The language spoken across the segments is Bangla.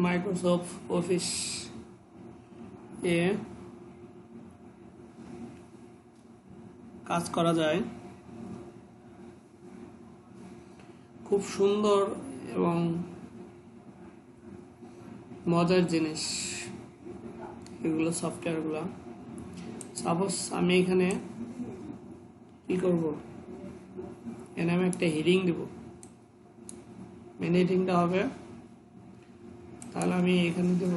মাইক্রোসফট অফিস এ কাজ করা যায়, খুব সুন্দর এবং মজার জিনিস এগুলো সফটওয়্যারগুলো। সাপোজ আমি এখানে কি করব, এখানে আমি একটা হেডিং দেব, মেন হেডিংটা হবে, তাহলে আমি এখানে দেব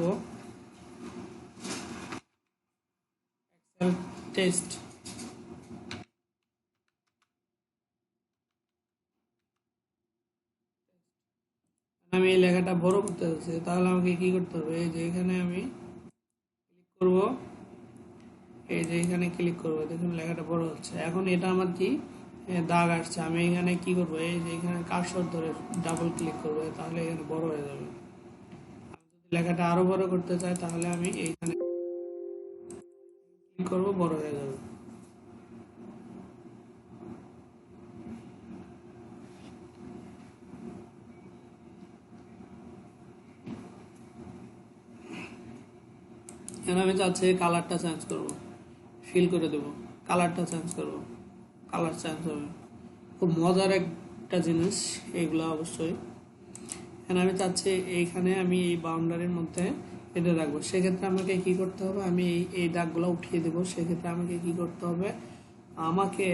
এক্সেল টেস্ট। আমি এই লেখাটা বড় করতে চাচ্ছি, তাহলে আমাকে কি করতে হবে, এই যে এখানে আমি ক্লিক করব, এই যে এখানে ক্লিক করব, দেখুন লেখাটা বড় হচ্ছে। এখন এটা আমার কি দাগ আসছে, আমি এখানে কি করব, এই যে এখানে কার্সর ধরে ডাবল ক্লিক করব, তাহলে এখানে বড় হয়ে যাবে। যদি লেখাটা আরো বড় করতে চাই তাহলে আমি এইখানে ক্লিক করব, বড় হয়ে যাবে। এখন আমি চাচ্ছি কালারটা চেঞ্জ করব, ফিল করে দেব, কালারটা চেঞ্জ করব, কালার চেঞ্জ হবে। খুব মজার একটা জিনিস এইগুলো অবশ্যই। এখন আমি চাচ্ছি এইখানে আমি এই বাউন্ডারির মধ্যে এটা রাখবো, সেক্ষেত্রে আমাকে কি করতে হবে, আমি এই দাগগুলো উঠিয়ে দেবো। সেক্ষেত্রে আমাকে কি করতে হবে, আমাকে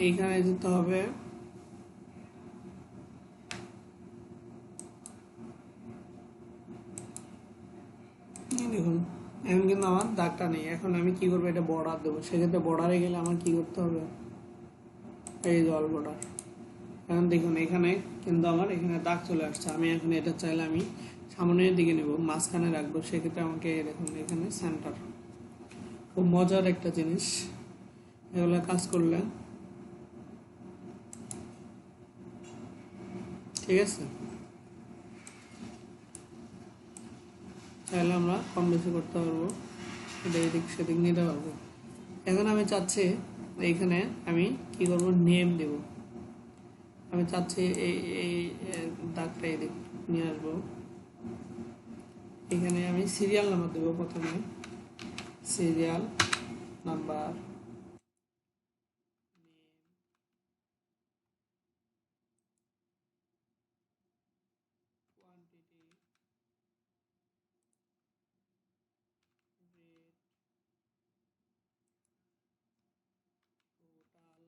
এইখানে যেতে হবে, দেখুন এখন কিন্তু আমার দাগটা নেই। এখন আমি কি করবো, এটা বর্ডার দেবো, সেক্ষেত্রে বর্ডারে গেলে আমার কি করতে হবে, এই জল বর্ডার। এখন দেখুন এখানে কিন্তু আমার এখানে দাগ চলে আসছে। আমি এখন এটা চাইলে আমি সামনের দিকে নেব, মাঝখানে রাখবো, সেক্ষেত্রে আমাকে দেখুন এখানে সেন্টার। খুব মজার একটা জিনিস, এগুলো কাজ করলে ঠিক আছে। তাহলে আমরা কম বেশি করতে পারবো, এটা এদিক সেদিক নিতে পারবো। এখন আমি চাচ্ছি এইখানে আমি কি করব, নেম দেব। আমি চাচ্ছি এই এই দাগটা এদিক নিয়ে আসবো। এখানে আমি সিরিয়াল নাম্বার দেবো, প্রথমে serial number, quantity, rate, total,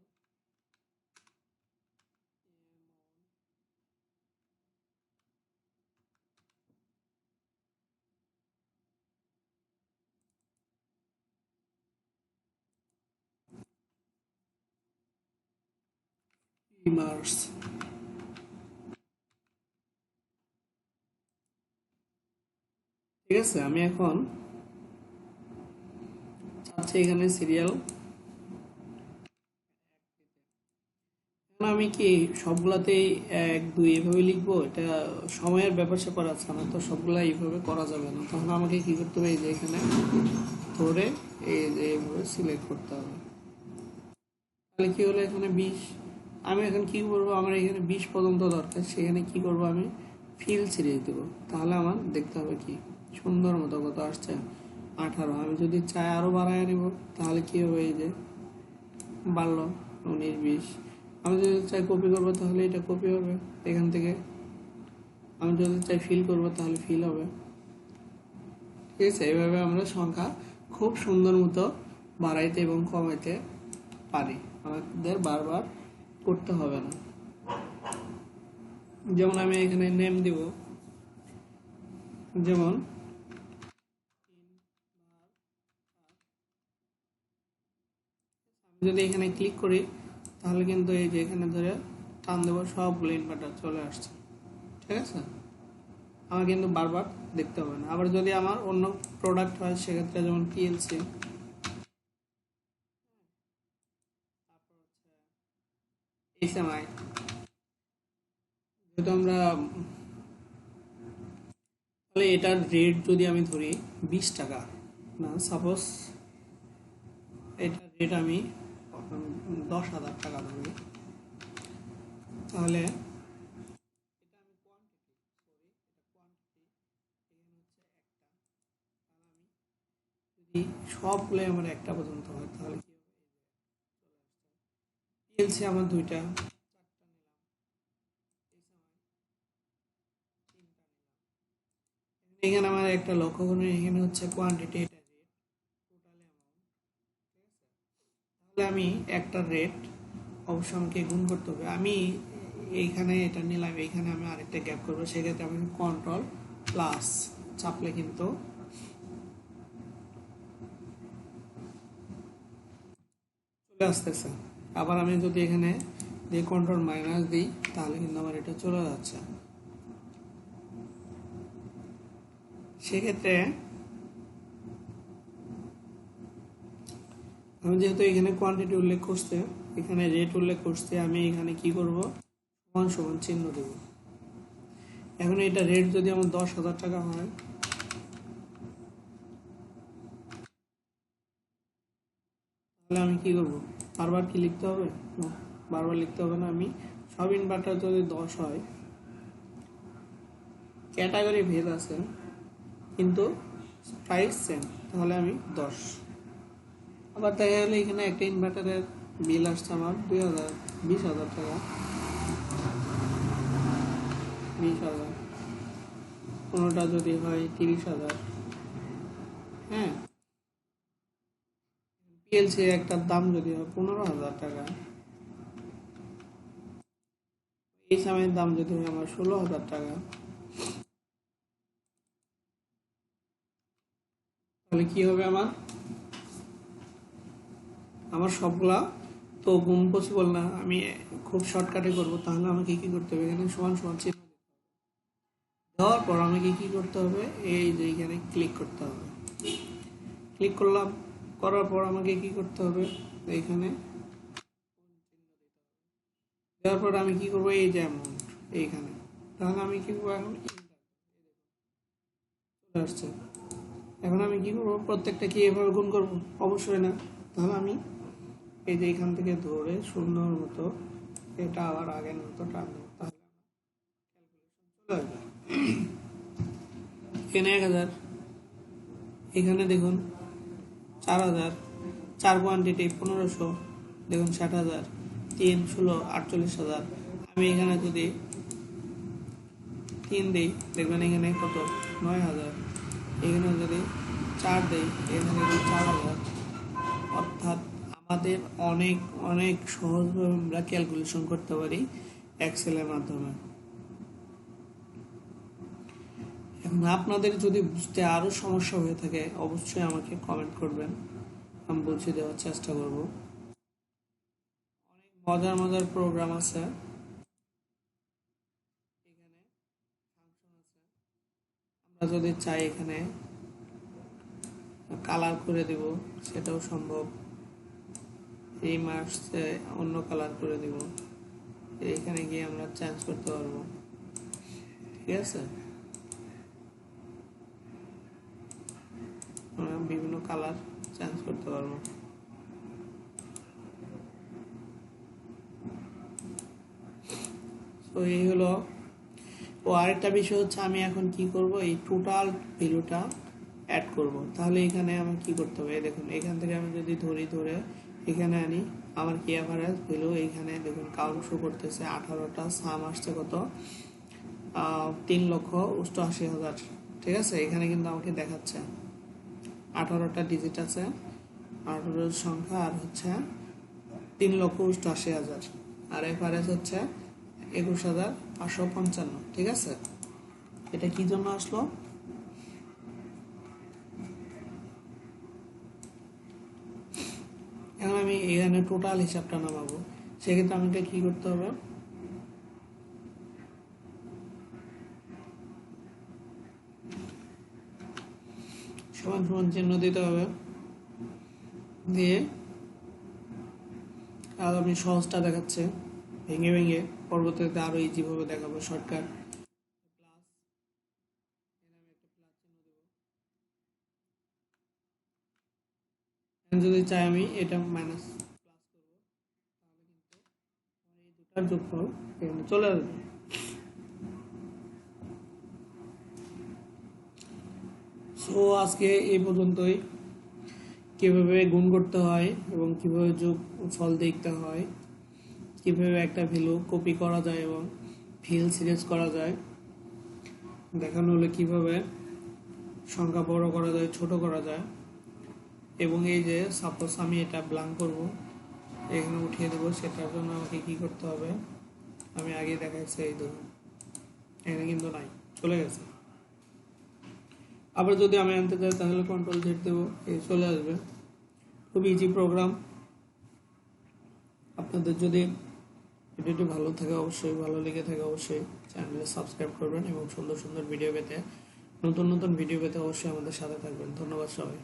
immerse. ঠিক আছে, আমি এখন চাচ্ছি এখানে সিরিয়াল। আমি কি সবগুলাতেই 1 2 এভাবে লিখবো, এটা সময়ের ব্যাপার স্যাপার আছে, আমার তো সবগুলা এইভাবে করা যাবে না। তখন আমাকে কি করতে হবে, এই যে এখানে ধরে এই যে এইভাবে সিলেক্ট করতে হবে। তাহলে কি হলো, এখানে 20, আমি এখন কি করবো, আমার এখানে 20 পর্যন্ত দরকার, সেখানে কি করব, আমি ফিল ছিঁড়ে দেবো। তাহলে আমার দেখতে হবে কি সুন্দর মতো কত আসছে, 18। আমি যদি চাই আরো বাড়ায় নিব, তাহলে কি হবে, এই যে বাড়লো 19 20। আমি যদি চাই কপি করবো, তাহলে এটা কপি হবে এখান থেকে। আমি যদি চাই ফিল করবো, তাহলে ফিল হবে। ঠিক আছে, এইভাবে আমরা সংখ্যা খুব সুন্দর মতো বাড়াইতে এবং কমাইতে পারি, আমাদের বারবার করতে হবে না। যেমন আমি এখানে নেম দিব, যেমন আমি যদি এখানে ক্লিক করি, তাহলে কিন্তু এই যে এখানে ধরে টান দেবো, সবগুলো ইনভার্টার চলে আসছে। ঠিক আছে, আমার কিন্তু বারবার দেখতে হবে না। আবার যদি আমার অন্য প্রোডাক্ট হয়, সেক্ষেত্রে যেমন পিএলসি, এসএমআই, যেহেতু আমরা, তাহলে এটার রেট যদি আমি ধরি 20 টাকা, না সাপোজ এটার রেট আমি 10,000 টাকা ধরি, তাহলে যদি সবগুলো আমার একটা পর্যন্ত হয় তাহলে কি হবে? পিএলসি আমার দুইটা, এখানে আমার একটা লক্ষ্য করুন, এখানে হচ্ছে কোয়ান্টিটি, এটা রেট, টোটাল অ্যামাউন্ট। তাহলে আমি একটা রেট অবশ্যই আমাকে গুণ করতে হবে। আমি এইখানে এটা নিলাম, এইখানে আমি আরেকটা গ্যাপ করবো, সেক্ষেত্রে আমি কন্ট্রোল প্লাস চাপলে কিন্তু চলে আসতেছে। আবার আমি যদি এখানে দিয়ে কন্ট্রোল মাইনাস দিই তাহলে কিন্তু আমার এটা চলে যাচ্ছে। সেক্ষেত্রে আমি যেহেতু এখানে কোয়ান্টিটি উল্লেখ করছে, এখানে রেট উল্লেখ করছে, আমি এখানে কি করব, সমান সমান চিহ্ন দেব। এখন এটা রেট যদি আমার 10,000 টাকা হয়, তাহলে আমি কি করব, বারবার কি লিখতে হবে? না, বারবার লিখতে হবে না। আমি সব ইনভার্টার যদি 10 হয়, ক্যাটাগরি ভেদ আছে কিন্তু প্রাইস সেম, তাহলে আমি 10। আবার দেখা গেলো এখানে একটা ইনভার্টারের বিল আসছে আমার 20,000 টাকা, 20,000, কোনোটা যদি হয় 30,000। হ্যাঁ, পিএলসি একটার দাম যদি হয় 15,000 টাকা, এই সময়ের দাম যদি হয় আমার 16,000 টাকা, তাহলে কি হবে আমার আমার সবগুলা তো গুণ পসিবল না, আমি খুব শর্টকাটে করব। তাহলে আমাকে কি করতে হবে, এখানে সমান সমান চিহ্ন দেওয়ার পর আমাকে কি করতে হবে, এই যে এখানে ক্লিক করতে হবে। ক্লিক করলাম, করার পর আমাকে কি করতে হবে, এইখানে দেওয়ার পর আমি কি করব, এই যে অ্যামাউন্ট এইখানে, তাহলে আমি কি করবো, এখন চলে আসছে। এখন আমি কি করবো, প্রত্যেকটা কি এভাবে গুণ করবো? অবশ্যই না। তাহলে আমি এই যে এখান থেকে ধরে সুন্দর মতো এটা আবার আগের মতো টানবো, তাহলে চলে আসবে। এখানে 1,000, এখানে দেখুন 4,000, 4 কোয়ান্টিটি 1500, দেখুন 60,000, 3 16 48,000। আমি এখানে যদি 3 দিই, দেখবেন এখানে কত, 9,000। এখানে যদি 4 দিই, এখানে 4,000। অর্থাৎ আমাদের অনেক অনেক সহজভাবে আমরা ক্যালকুলেশন করতে পারি এক্সেলের মাধ্যমে। এখন আপনাদের যদি বুঝতে আরও সমস্যা হয়ে থাকে অবশ্যই আমাকে কমেন্ট করবেন, আমি বুঝিয়ে দেওয়ার চেষ্টা করব। অনেক মজার মজার প্রোগ্রাম আছে এখানে, ফাংশন আছে। আমরা যদি চাই এখানে কালার করে দেব, সেটাও সম্ভব। এই মার্কসে অন্য কালার করে দেব, এখানে গিয়ে আমরা চেঞ্জ করতে পারবো। ঠিক আছে, আমরা বিভিন্ন কালার চেঞ্জ করতে পারবো। তো এই হলো। ও আরেকটা বিষয় হচ্ছে, আমি এখন কি করব, এই টোটাল ভ্যালুটা অ্যাড করব। তাহলে এখানে আমি কি করতে হবে, দেখুন এখান থেকে আমি যদি ধরে এখানে আনি, আমার কি অ্যাভারেজ ভ্যালু এখানে দেখুন কাউন্ট শো করতেছে 18টা, সাম আসছে কত, 3,88,000। ঠিক আছে, এখানে কিন্তু আমাকে দেখাচ্ছে 18টা ডিজিট আছে, 18 সংখ্যা, আর হচ্ছে 3,88,000, আর এভারেজ হচ্ছে 21,555। ঠিক আছে, এটা কি জন্য আসলো, এখন আমি এখানে টোটাল হিসাবটা নামাবো, সেক্ষেত্রে আমাকে কি করতে হবে, সমান সমান চিহ্ন দিতে হবে, দিয়ে আর আমি সহজটা দেখাচ্ছে, ভেঙে ভেঙে পরবর্তীতে আরো ইজিভাবে দেখাবো শর্টকাট। যদি চাই আমি এটা মাইনাস প্লাস করবো, তাহলে কিন্তু এই দুটার যোগফল এখানে চলে আসবে। সো আজকে এই পর্যন্তই। কিভাবে গুণ করতে হয় এবং কিভাবে যোগ ফল দেখতে হয়, কিভাবে একটা ভ্যালু কপি করা যায় এবং ফিল সিরিজ করা যায়, দেখানো হলে কিভাবে সংখ্যা বড় করা যায় ছোট করা যায়। এবং এই যে সাপোজ আমি এটা ব্ল্যাঙ্ক করব, এখানে উঠিয়ে দেবো, সেটার জন্য আমাকে কি করতে হবে, আমি আগে দেখাচ্ছি, এই ধরুন এখানে কিন্তু নাই, চলে গেছে। আবার যদি আমি আনতে চাই তাহলে কন্ট্রোল জেড দেবো, এই চলে আসবে। খুব ইজি প্রোগ্রাম। আপনাদের যদি ভিডিওটি ভালো থাকে, অবশ্যই ভালো লেগে থাকে, অবশ্যই চ্যানেলে সাবস্ক্রাইব করবেন এবং সুন্দর সুন্দর ভিডিও পেতে, নতুন নতুন ভিডিও পেতে অবশ্যই আমাদের সাথে থাকবেন। ধন্যবাদ সবাই।